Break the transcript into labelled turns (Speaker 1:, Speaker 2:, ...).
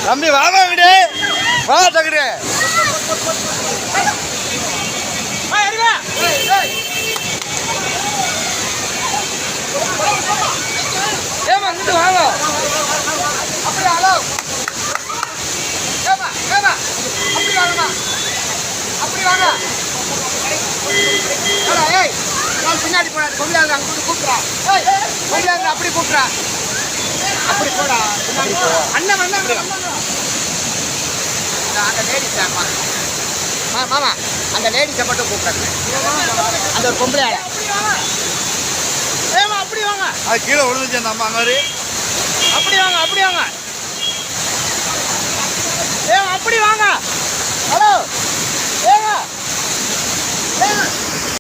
Speaker 1: தம்பி வாங்க விடு, வா தகுடு. ஏமா இங்கிட்டு வாங்க. அப்படி ஹலோ ஏமா ஏமா அப்படி வாங்கம்மா, அப்படி வாங்க. ஏய் நான் பின்னாடி போனா கொண்டாங்க அங்கே கூப்பிட்றா. ஏய் கொண்டாங்க அப்படி கூப்பிட்றா, அப்படி போடா பின்னாடி போ. அண்ணன் வந்தாங்க அந்த லேடிஸ். மாமா அந்த லேடிஸை மட்டும் கூப்பிட்றாங்க, அந்த ஒரு பொம்பளை ஆளை. ஏமா அப்படி வாங்க, அது கீழே விழுந்துச்சு அந்த அம்மா மாதிரி. அப்படி வாங்க அப்படி வாங்க. ஏமா அப்படி வாங்க. ஹலோ ஏங்க